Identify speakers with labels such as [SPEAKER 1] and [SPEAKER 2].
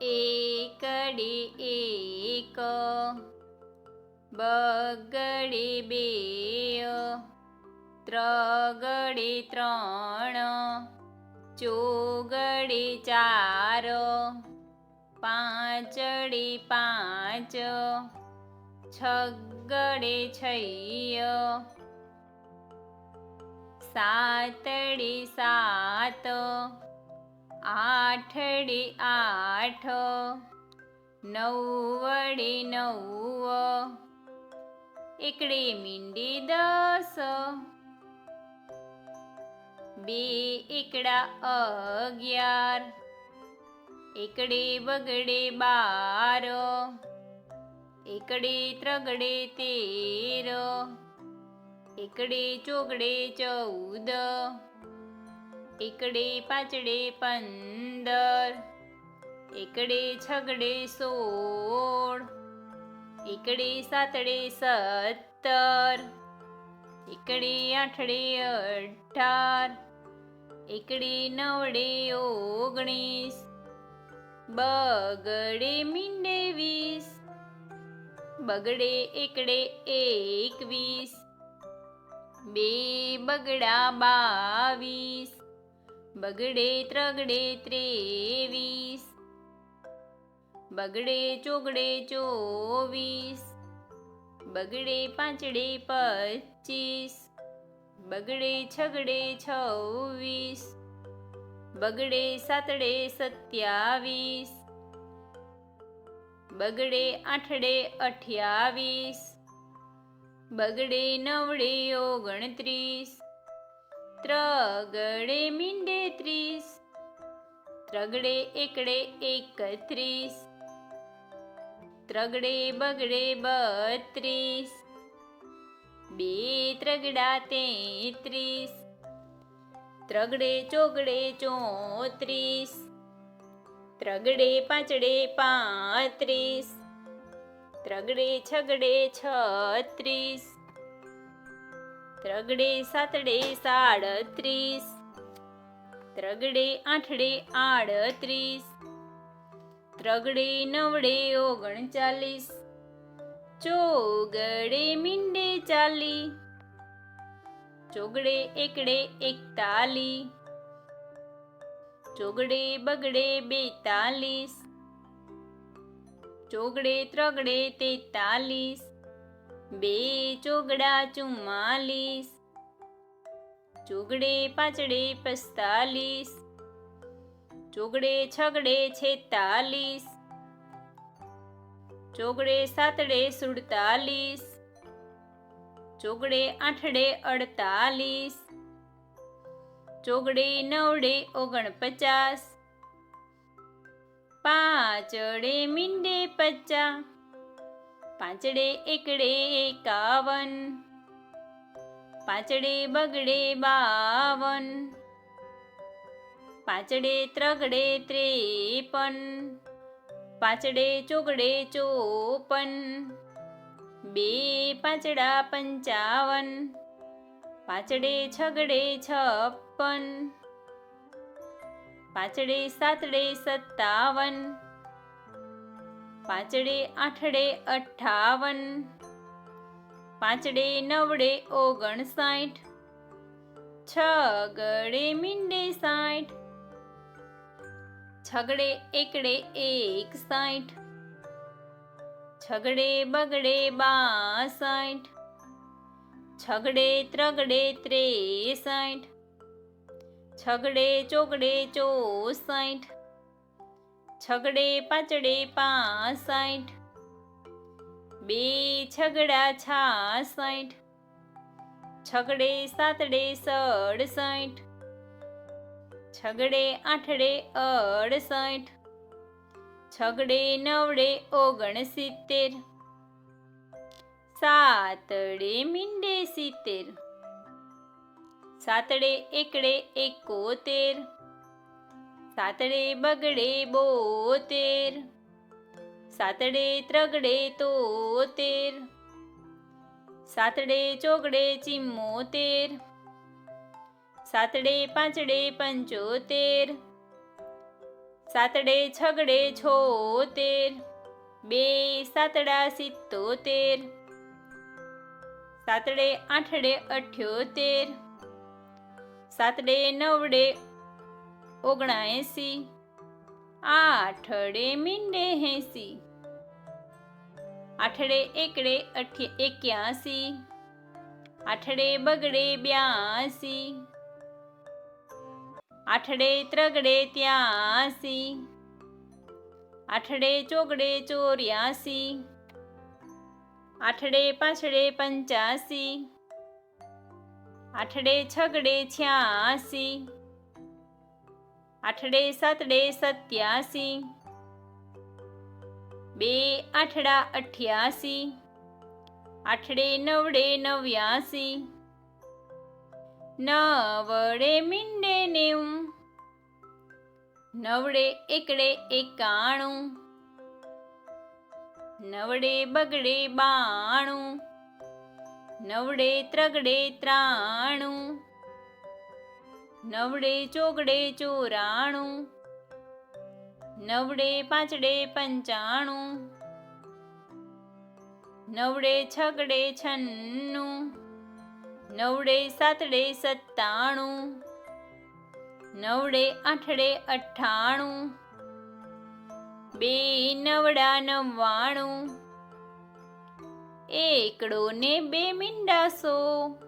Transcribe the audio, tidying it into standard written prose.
[SPEAKER 1] એકડી એક, બગડી બે, ત્રગડી ત્રણ, ચોગડી ચાર, પાંચડી પાંચ, છગડી છ, સાતડી સાત, આઠડી આઠ, નવડી નવ, એકડી મીંડી 10, બે એકડા 11, એકડી બગડે 12, એકડી ત્રગડે 13, એકડી ચોગડે 14, એકડી પાંચડે 15, એકડી છગડે 16, એકડી સાતડે 17, એકડી આઠડે 18, એકડી નવડે 19, બગડે મીંડે 20, બગડે એકડે 21, બે બગડા 22, બગડે ત્રગડે 23, બગડે ચોગડે 24, બગડે પાંચડે 25, બગડે છગડે 26, બગડે સાતડે 27, બગડે આઠડે 28, બગડે નવડે 29, ત્રગડે મીંડે 30, ત્રગડે એકડે 31, ત્રગડે બગડે 32, બે ત્રગડા 33, ત્રગડે ચોગડે 34, ત્રગડે પાંચડે 35, ત્રગડે છગડે 36, ત્રગડે સાતડે 37, ત્રગડે આઠડે 38, ત્રગડે નવડે 39, ચોગડે મીંડે 40, ચોગડે એકડે 41, ચોગડે બગડે 42, ચોગડે ત્રગડે 43, બે ચોગડા 44, ચોગડે પાંચડે 45, ચોગડે છગડે 46, ચોગડે સાતડે 47, ચોગડે આઠડે 48, ચોગડે નવડે 49, પાંચડે મીંડે 50, પાંચડે એકડે 51, પાંચડે બગડે 52, પાંચડે ત્રગડે 53, પાંચડે ચોગડે 54, બે પાંચડા 55, પાંચડે છગડે 56, પાંચડે સાતડે 57, પાંચડે આઠડે 58, પાંચડે નવડે 59, છગડે મીંડે 60, છગડે એકડે 61, છગડે બગડે 62, છગડે ત્રગડે 63, છગડે ચોગડે 64, છગડે પાંચડે 65, બે છગડા 66, છગડે સાતડે 67, છગડે આઠડે 68, છગડે નવડે 69, સાતડે મીંડે 70, સાતડે એકડે 71, સાતડે બગડે 72, સાતડે ત્રગડે 73, સાતડે ચોગડે 74, સાતડે પાંચડે 75, સાતડે છગડે છોતેર, 2 સાતડા 77, સાતડે આઠડે 78, સાતડે નવડે 79, આઠડે મીંડે 80, આઠડે એકડે 81, આઠડે બગડે 82, આઠડે ત્રગડે 83, આઠડે ચોગડે 84, આઠડે પાંચડે 85, આઠડે છગડે 86, આઠડે સાતડે 87, 2 આઠડા 88, આઠડે નવડે 89, નવડે મીંડે 90, નવડે એકડે 91, નવડે બગડે 92, નવડે ત્રગડે 93, નવડે ચોગડે 94, નવડે પાંચડે 95, નવડે છગડે 96, નવડે સાતડે 97, નવડે આઠડે 98, 2 નવડા 99, એકડો ને 2 મીંડા 100.